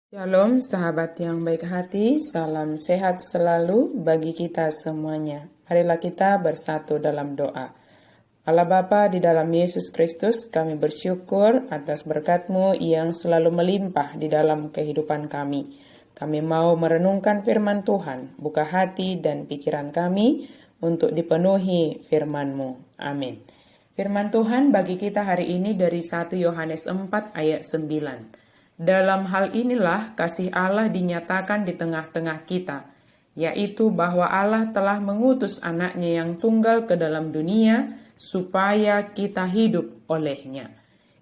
Shalom sahabat yang baik hati, salam sehat selalu bagi kita semuanya. Marilah kita bersatu dalam doa. Allah Bapa, di dalam Yesus Kristus kami bersyukur atas berkat-Mu yang selalu melimpah di dalam kehidupan kami. Kami mau merenungkan firman Tuhan, buka hati dan pikiran kami untuk dipenuhi firman-Mu. Amin. Firman Tuhan bagi kita hari ini dari 1 Yohanes 4 ayat 9. Dalam hal inilah kasih Allah dinyatakan di tengah-tengah kita, yaitu bahwa Allah telah mengutus anaknya yang tunggal ke dalam dunia, supaya kita hidup olehnya.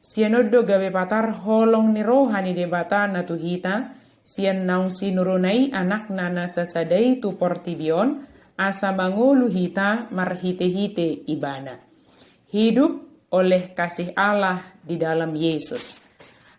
Sianodo gawe patar holong ni rohani debata na tuhita, sian naung sinurunai anak nana sasadai tu portibion, asa mangulu hita marhite-hite ibana. Hidup oleh kasih Allah di dalam Yesus.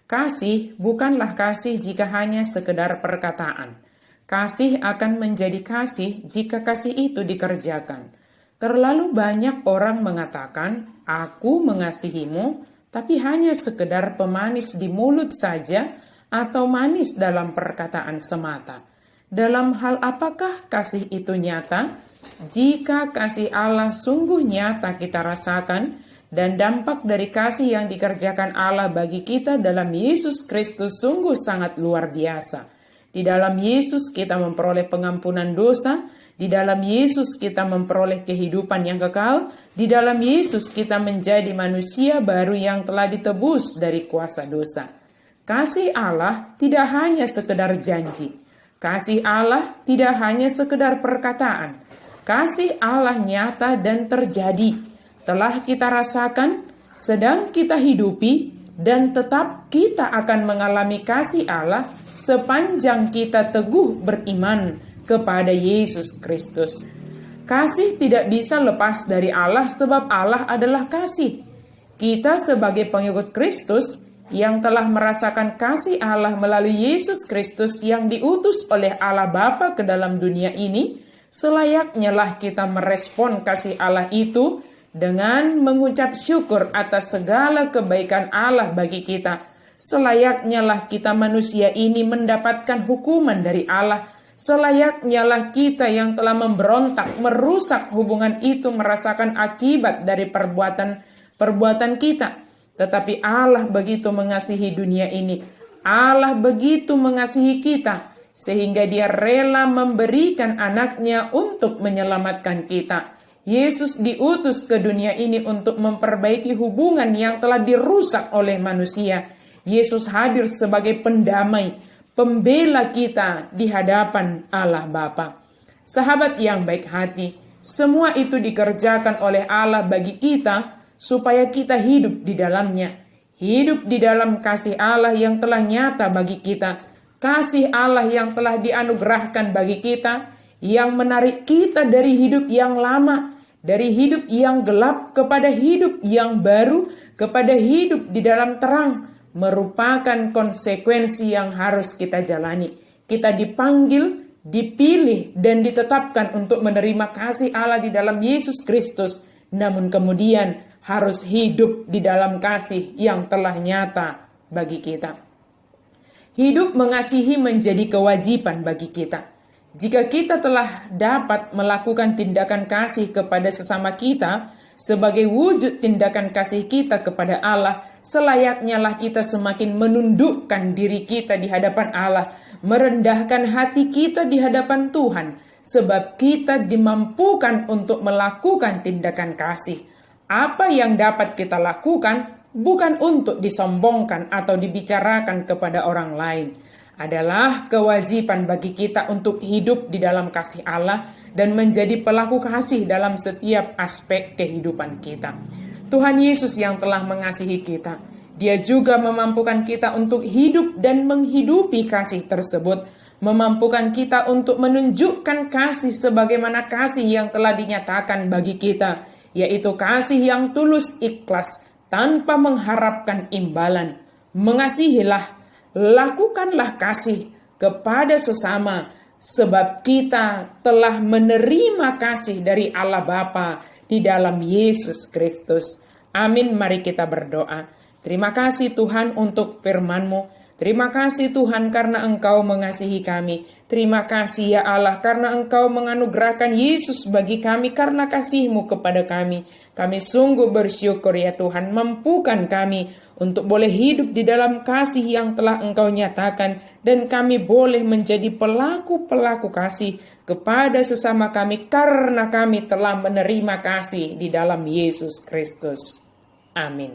Kasih bukanlah kasih jika hanya sekedar perkataan. Kasih akan menjadi kasih jika kasih itu dikerjakan. Terlalu banyak orang mengatakan, aku mengasihimu, tapi hanya sekedar pemanis di mulut saja atau manis dalam perkataan semata. Dalam hal apakah kasih itu nyata? Jika kasih Allah sungguh nyata kita rasakan, dan dampak dari kasih yang dikerjakan Allah bagi kita dalam Yesus Kristus sungguh sangat luar biasa. Di dalam Yesus kita memperoleh pengampunan dosa, di dalam Yesus kita memperoleh kehidupan yang kekal, di dalam Yesus kita menjadi manusia baru yang telah ditebus dari kuasa dosa. Kasih Allah tidak hanya sekedar janji. Kasih Allah tidak hanya sekedar perkataan. Kasih Allah nyata dan terjadi. Telah kita rasakan, sedang kita hidupi, dan tetap kita akan mengalami kasih Allah sepanjang kita teguh beriman kepada Yesus Kristus. Kasih tidak bisa lepas dari Allah sebab Allah adalah kasih. Kita sebagai pengikut Kristus yang telah merasakan kasih Allah melalui Yesus Kristus yang diutus oleh Allah Bapa ke dalam dunia ini, selayaknya lah kita merespon kasih Allah itu dengan mengucap syukur atas segala kebaikan Allah bagi kita. Selayaknya lah kita manusia ini mendapatkan hukuman dari Allah. Selayaknya lah kita yang telah memberontak, merusak hubungan itu merasakan akibat dari perbuatan kita. Tetapi Allah begitu mengasihi dunia ini. Allah begitu mengasihi kita, sehingga Dia rela memberikan anaknya untuk menyelamatkan kita. Yesus diutus ke dunia ini untuk memperbaiki hubungan yang telah dirusak oleh manusia. Yesus hadir sebagai pendamai, pembela kita di hadapan Allah Bapa. Sahabat yang baik hati, semua itu dikerjakan oleh Allah bagi kita supaya kita hidup di dalamnya. Hidup di dalam kasih Allah yang telah nyata bagi kita. Kasih Allah yang telah dianugerahkan bagi kita, yang menarik kita dari hidup yang lama, dari hidup yang gelap kepada hidup yang baru, kepada hidup di dalam terang, merupakan konsekuensi yang harus kita jalani. Kita dipanggil, dipilih, dan ditetapkan untuk menerima kasih Allah di dalam Yesus Kristus. Namun kemudian harus hidup di dalam kasih yang telah nyata bagi kita. Hidup mengasihi menjadi kewajiban bagi kita. Jika kita telah dapat melakukan tindakan kasih kepada sesama kita sebagai wujud tindakan kasih kita kepada Allah, selayaknya lah kita semakin menundukkan diri kita di hadapan Allah, merendahkan hati kita di hadapan Tuhan, sebab kita dimampukan untuk melakukan tindakan kasih. Apa yang dapat kita lakukan bukan untuk disombongkan atau dibicarakan kepada orang lain. Adalah kewajiban bagi kita untuk hidup di dalam kasih Allah dan menjadi pelaku kasih dalam setiap aspek kehidupan kita. Tuhan Yesus yang telah mengasihi kita, Dia juga memampukan kita untuk hidup dan menghidupi kasih tersebut, memampukan kita untuk menunjukkan kasih sebagaimana kasih yang telah dinyatakan bagi kita, yaitu kasih yang tulus ikhlas tanpa mengharapkan imbalan. Mengasihilah, lakukanlah kasih kepada sesama, sebab kita telah menerima kasih dari Allah Bapa di dalam Yesus Kristus. Amin, mari kita berdoa. Terima kasih Tuhan untuk firman-Mu. Terima kasih Tuhan karena Engkau mengasihi kami. Terima kasih ya Allah karena Engkau menganugerahkan Yesus bagi kami karena kasih-Mu kepada kami. Kami sungguh bersyukur ya Tuhan, mampukan kami untuk boleh hidup di dalam kasih yang telah Engkau nyatakan, dan kami boleh menjadi pelaku-pelaku kasih kepada sesama kami karena kami telah menerima kasih di dalam Yesus Kristus. Amin.